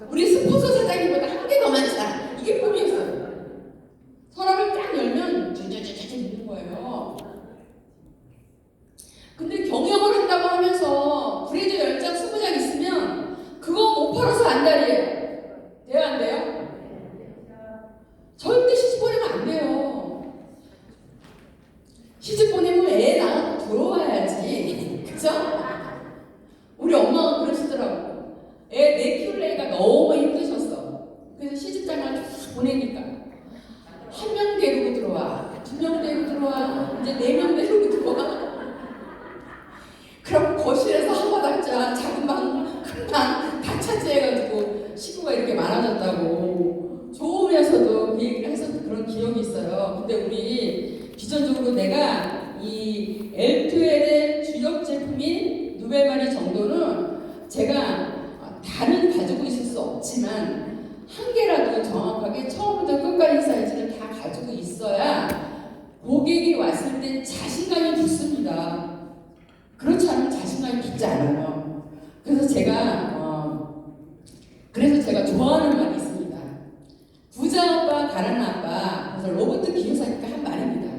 우리 스포츠 사장님보다 한 개 더 많자. 이게 꿈이었어요. 서랍을 딱 열면 쭈쭈쭈쭈 있는 거예요. 근데 경영을 한다고 하면서 브레이저 10장, 20장 있으면 그거 못 팔아서 안달이에요. 돼요, 안 돼요? 절대 시집 보내면 안 돼요. 시집 보내면 애 낳아 들어와야지. 그죠? 우리 엄마가 그러시더라고. 내 키울래가 너무 힘드셨어. 그래서 시집장을 보내니까 한 명 데리고 들어와, 2명 데리고 들어와, 이제 4명 데리고 들어와. 그럼 거실에서 한바닥자 작은 방, 큰 방 다 차지해가지고 식구가 이렇게 많아졌다고 좋으면서도 그 얘기를 했었던 그런 기억이 있어요. 근데 우리 기존적으로 내가 이 L2L의 주력 제품인 누벨바리 정도는 제가 다는 가지고 있을 수 없지만 한 개라도 정확하게 처음부터 끝까지 사이즈를 다 가지고 있어야 고객이 왔을 때 자신감이 붙습니다. 그렇지 않으면 자신감이 붙지 않아요. 그래서 제가 좋아하는 말이 있습니다. 부자 아빠, 가난한 아빠. 그래서 로버트 기요사니까 한 말입니다.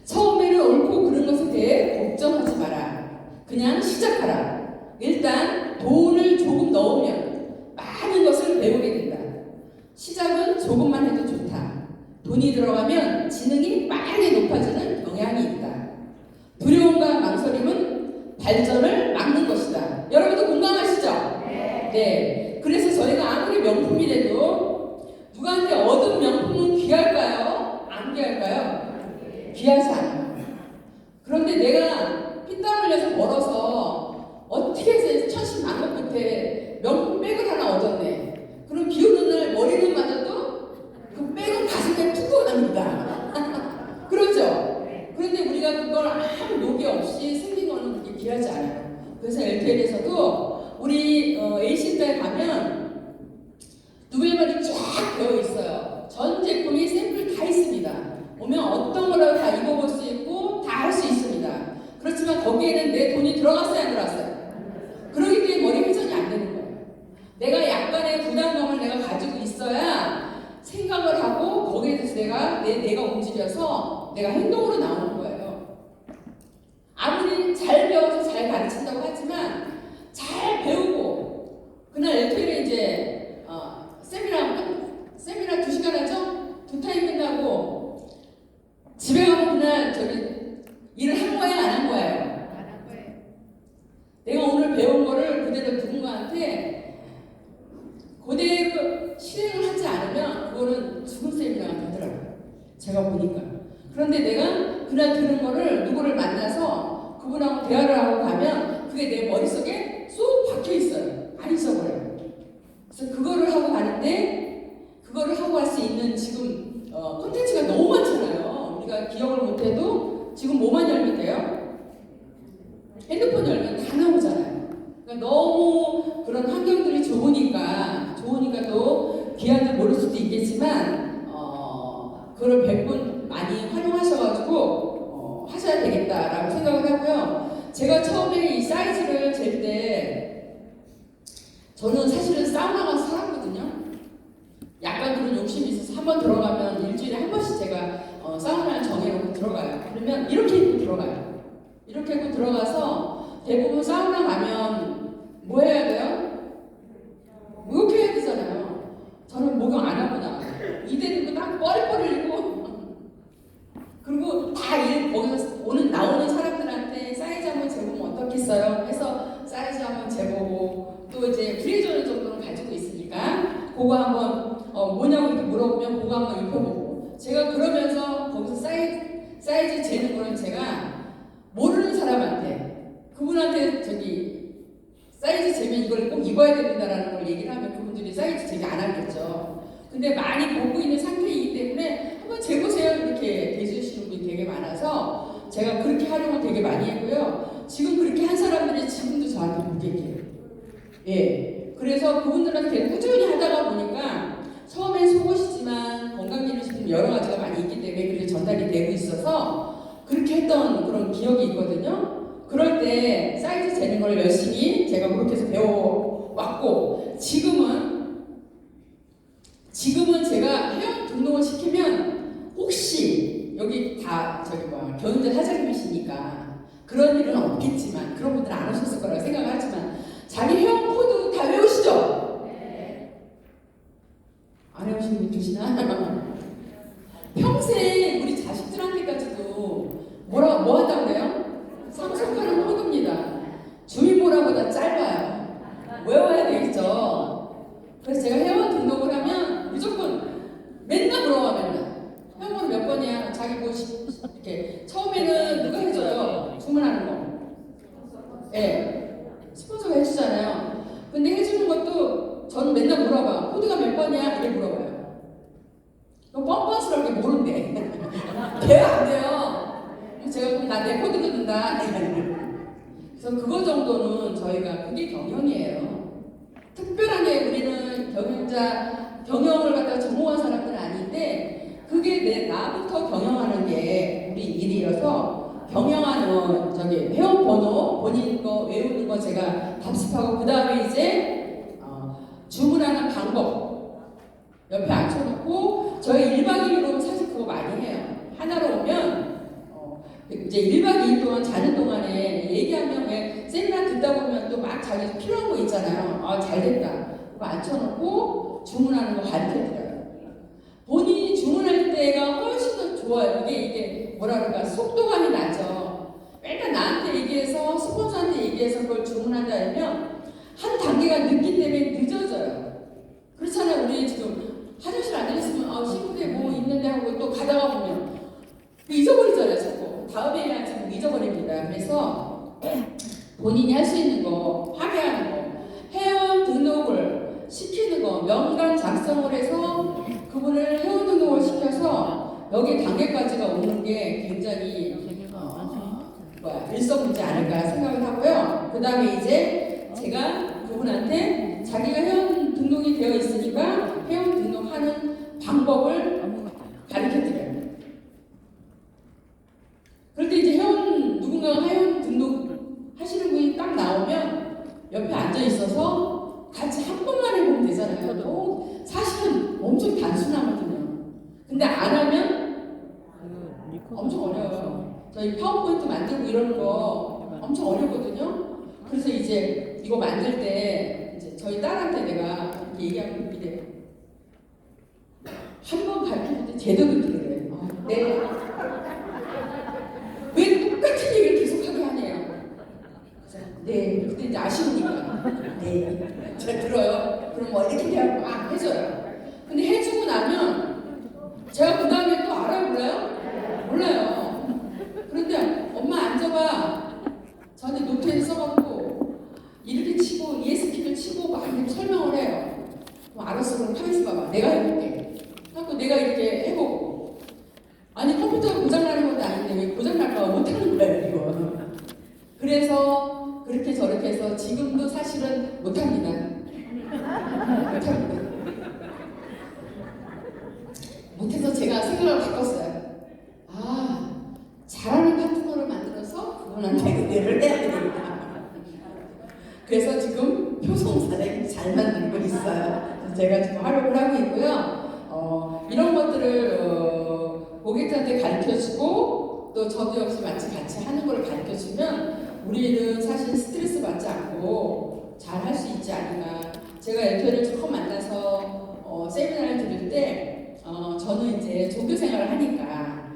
처음에는 옳고 그른 것에 대해 걱정하지 마라. 그냥 시작하라. 일단 돈을 조금 넣으면 많은 것을 배우게 된다. 시작은 조금만 해도 좋다. 돈이 들어가면 지능이 빠르게 높아지는 경향이 있다. 두려움과 망설임은 발전을 막는 것이다. 여러분도 공감하시죠? 네. 그래서 저희가 아무리 명품이라도 누구한테 얻은 명품은 귀할까요? 안 귀할까요? 귀하지 않아요. 그런데 내가 피땀 흘려서 벌어서 어떻게 해서 천신만고 끝에 명품 백을 하나 얻었네. 그럼 비 오는 날 머리는 맞아도 그 백은 가슴에 툭 납니다. 그렇죠? 그런데 우리가 그걸 아무 요기 없이 생긴 거는 그렇게 귀하지 않아요. 그래서 LTL에서도 우리 A신다에 가면 누벨만이 쫙 되어 있어요. 전 제품이 샘플 다 있습니다. 오면 어떤 거라도 다 입어볼 수 있고 다 할 수 있습니다. 그렇지만 거기에는 내 돈이 들어갔어요, 안 들어갔어요? 그러기 때문에 머리 회전이 안 되는 거예요. 내가 약간의 부담감을 내가 가지고 있어야 생각을 하고 거기에 대해서 내가 움직여서 내가 행동으로 나오는 거예요. 아무리 잘 배워서 잘 가르친다고 하지만 잘 배우고 그날 LTL에 이제 세미나 2시간 하죠? 2타임 끝나고 집에 가면 그날 일을 한 거야, 안 한 거예요? 안 한 거예요. 내가 오늘 배운 거를 그대로 누군가한테 그대로 실행을 하지 않으면 그거는 죽은 셈이라고 하더라고요. 제가 보니까. 그런데 내가 그날 들은 거를 누구를 만나서 그분하고 대화를 하고 가면 그게 내 머릿속에 쏙 박혀 있어요. 안 잊어버려요. 그래서 그거를 하고 가는데 그거를 하고 갈 수 있는 지금 콘텐츠가 너무 많잖아요. 우리가 기억을 못해도 지금 뭐만 열면 돼요? 핸드폰 열면 다 나오잖아요. 그러니까 너무 그런 환경들이 좋으니까 또 귀한들 모를 수도 있겠지만 그걸 100분 많이 활용하셔가지고 하셔야 되겠다라고 생각을 하고요. 제가 처음에 이 사이즈를 잴 때 저는 사실은 사우나 가서 살았거든요. 약간 그런 욕심이 있어서 한번 들어가면 일주일에 한 번씩 제가 사우나를 정해놓고 들어가요. 그러면 이렇게 입고 들어가요. 이렇게 입고 들어가서 대부분 사우나 가면 뭐 해야 돼요? 목욕해야 되잖아요. 저는 목욕 안 하고 나와요. 이대로 입고 딱 뻐리뻐리 입고 그리고 다 거기서 나오는 사람들한테 사이즈 한번 재보면 어떻겠어요? 해서 사이즈 한번 재보고 또 이제 브레이저는 정도는 가지고 있으니까 그거 한번 뭐냐고 이렇게 물어보면 그거 한번 입혀보고 제가 그러면서 거기서 사이즈 재는 거는 제가 모르는 사람한테 그분한테 사이즈 재면 이걸 꼭 입어야 됩니다라는 걸 얘기를 하면 그분들이 사이즈 재기 안 하겠죠. 근데 많이 보고 있는 상태이기 때문에 한번 재보세요 이렇게 대주시는 분이 되게 많아서 제가 그렇게 활용을 되게 많이 했고요. 지금 그렇게 한 사람들이 지금도 저한테 고객이에요. 예. 그래서 그분들한테 꾸준히 하다가 보니까 처음엔 속옷이지만 건강기능식품 여러 가지가 많이 있기 때문에 그렇게 전달이 되고 있어서 그렇게 했던 그런 기억이 있거든요. 그럴 때 사이즈 재는 걸 열심히 제가 그렇게 해서 배워왔고 지금은 제가 회원 등록을 시키면 혹시 여기 다 경영자 사장님이시니까 그런 일은 없겠지만 그런 분들은 안 오셨을 거라고 생각을 하지만 자기 회원 코드 다 외우시죠? 네. 안 외우신 분 계시나? 평생 우리 자식들한테까지도 뭐 한다고 그래요? 상속하는 코드입니다. 주민번호보다 짧아요. 외워야 되겠죠. 그래서 제가 회원 등록을 하면 무조건 맨날 물어봐 맨날. 회원번호 몇 번이야? 자기 뭐 이렇게 처음에는 누가 해줘요? 주문하는 거. 예. 스폰서가 해주잖아요. 근데 해주는 것도 저는 맨날 물어봐. 코드가 몇 번이야? 이렇게 물어봐요. 이거 뻔뻔스럽게 모른대. 돼요 안 돼요? 제가 그럼 나 내 코드도 든다. 그래서 그거 정도는 저희가 그게 경영이에요. 특별하게 우리는 경영을 갖다가 전공한 사람들은 아닌데 그게 나부터 경영하는 게 우리 일이어서 경영하는 회원 번호 본인 거 외우는 거 제가 답습하고 그 다음에 이제 주문하는 방법 옆에 앉혀놓고 저희 1박 2일로 사실 그거 많이 해요. 하나로 오면 이제 1박 2일 동안 자는 동안에 얘기하면 왜 세미나 듣다 보면 또 막 자기 필요한 거 있잖아요. 잘 됐다. 그거 앉혀놓고 주문하는 거 가르쳐드려요. 본인이 주문할 때가 훨씬 더 좋아요. 이게 뭐라 그럴까 속도감이 나죠. 맨날 나한테 얘기해서 스폰서한테 얘기해서 그걸 주문한다 하면 한 단계가 늦기 때문에 늦어져요. 그렇잖아요. 우리 지금 화장실 안 다녔으면 신부에 뭐 있는데 하고 또 가다가 보면 잊어버리잖아요. 자꾸 다음에 해야지 잊어버립니다. 그래서 본인이 할 수 있는 거 확인하는 거 회원 등록을 시키는 거 명단 작성을 해서 그분을 회원 등록을 시켜서 여기 단계까지가 오는 게 굉장히 일석이지 않을까 생각을 하고요. 그 그 다음에 이제 제가 그분한테 자기가 회원 등록이 되어 있으니까 회원 등록하는 방법을 가르쳐 드려요. 그런데 이제 누군가가 회원 등록 하시는 분이 딱 나오면 옆에 앉아 있어서 같이 한 번만 해보면 되잖아요. 사실은 엄청 단순하거든요. 근데 안 하면 엄청 어려워요. 저희 파워포인트 만들고 이런 거 엄청 어렵거든요. 그래서 이제 이거 만들 때 이제 저희 딸한테 내가 이렇게 얘기하면 이래. 한 번 가르쳤는데 제대로 그래. 네. 왜 똑같은 얘기를 계속하게 하네요. 네. 그때 이제 아쉬우니까. 네. 잘 들어요. 그럼 뭐 이렇게 그냥 막 해줘요. 근데 해주고 나면 제가 그 다음에 또 알아요, 몰라요? 몰라요. 그런데 엄마 앉아봐. 저한테 노트에 써갖고 이렇게 치고 ESP를 치고 막 이렇게 설명을 해요. 그럼 알았어. 그럼 가만있어 봐봐. 내가 해볼게. 하고 내가 이렇게 해보고. 아니 컴퓨터가 고장나는 것도 아닌데 왜 고장날까 못하는 거예요 이거. 그래서 그렇게 저렇게 해서 지금도 사실은 못합니다. 못합니다. 못해서 제가 생각을 바꿨어요. 아, 잘하는 파트너를 만들어서 그분한테 은혜를 해야 되겠다. 그래서 지금 표성사를 잘 만들고 있어요. 제가 지금 활용을 하고 있고요. 이런 것들을 고객한테 가르쳐주고 또 저도 역시 같이 하는 걸 가르쳐주면 우리는 사실 스트레스 받지 않고 잘 할 수 있지 않을까. 제가 엘토를 처음 만나서 세미나를 들을 때 저는 이제 종교 생활을 하니까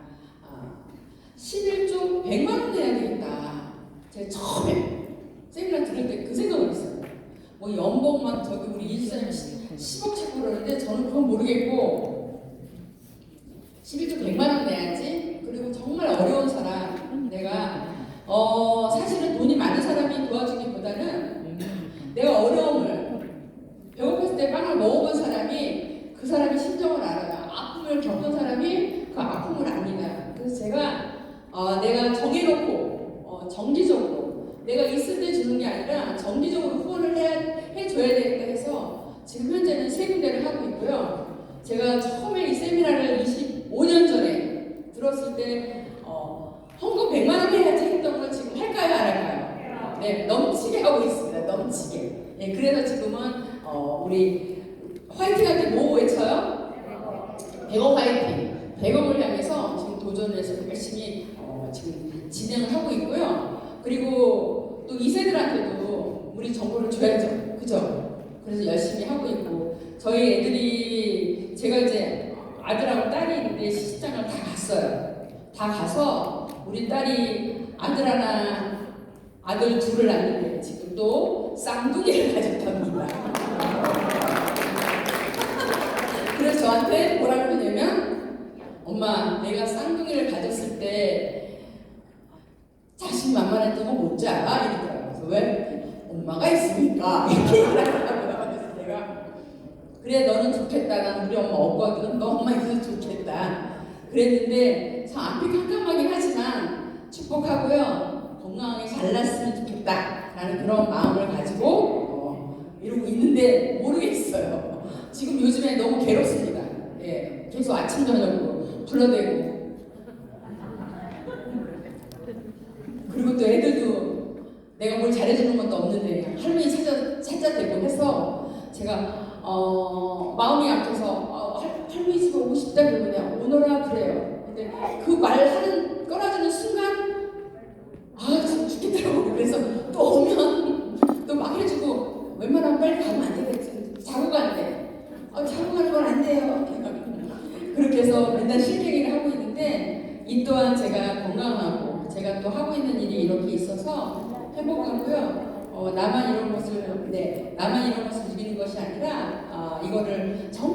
11조 100만 원 내야 되겠다. 제가 처음에 세미나 들을 때 그 생각을 했어요. 뭐 연봉 막 저기 우리 이지사님 10억 찾고 그러는데 저는 그건 모르겠고 11조 100만 원 내야지. 그리고 정말 어려운 사람 내가 사실은 돈이 많은 사람이 도와주기보다는 내가 어려움을 배고팠을 때 빵을 먹어본 사람이 그 사람의 심정을 알아요. 아픔을 겪은 사람이 그 아픔을 압니다. 그래서 제가 내가 정해놓고 정기적으로 내가 있을 때 주는 게 아니라 정기적으로 후원을 해줘야 되겠다 해서 지금 현재는 세 군데를 하고 있고요. 제가 처음에 이 세미나를 25년 전에 들었을 때 헌금 100만 원 해야지 했던 걸 지금 할까요? 안 할까요? 네, 넘치게 하고 있습니다. 넘치게. 네, 그래서 지금은 우리 화이팅할 때 뭐 외쳐요? 100억 화이팅. 100억을 향해서 지금 도전을 해서 열심히 지금 진행을 하고 있고요. 그리고 또 2세들한테도 우리 정보를 줘야죠. 그죠? 그래서 열심히 하고 있고 저희 애들이 제가 이제 아들하고 딸이 있는데 시집장을 다 갔어요. 다 가서 우리 딸이 아들 하나 아들 둘을 낳는데 지금 또 쌍둥이를 가졌답니다. 그래서 저한테 뭐라고 하냐면 엄마 내가 쌍둥이를 가졌을 때 자신만만했던 거 뭔지 알아? 이러더라고요. 그래서 왜? 엄마가 있으니까 이렇게 얘기하더라고요. 그래서 내가 그래 너는 좋겠다. 난 우리 엄마 없거든. 너 엄마 있어서 좋겠다. 그랬는데 참 앞이 깜깜하긴 하지만 축복하고요. 건강하게 잘 났으면 좋겠다. 라는 그런 마음을 가지고 이러고 있는데 모르겠어요. 지금 요즘에 너무 괴롭습니다. 예, 계속 아침 저녁으로 불러대고 그리고 또 애들도 내가 뭘 잘해주는 것도 없는데 할머니 찾아대고 해서 제가 마음이 약해서 할머니 집에 오고 싶다 그러면 오너라 그래요. 근데 그 말하는 꺼내주는 순간 지금 죽겠더라고. 그래서 또 오면 또 막 해주고 웬만하면 빨리 가면 안 되겠지. 자고 가는데 자고 가는 건 안 돼요. 그렇게 해서 맨날 실갱이를 하고 있는데 이 또한 제가 건강하고 제가 또 하고 있는 일이 이렇게 있어서 회복하고요. 나만 이런 것을 누리는 것이 아니라 이거를 정말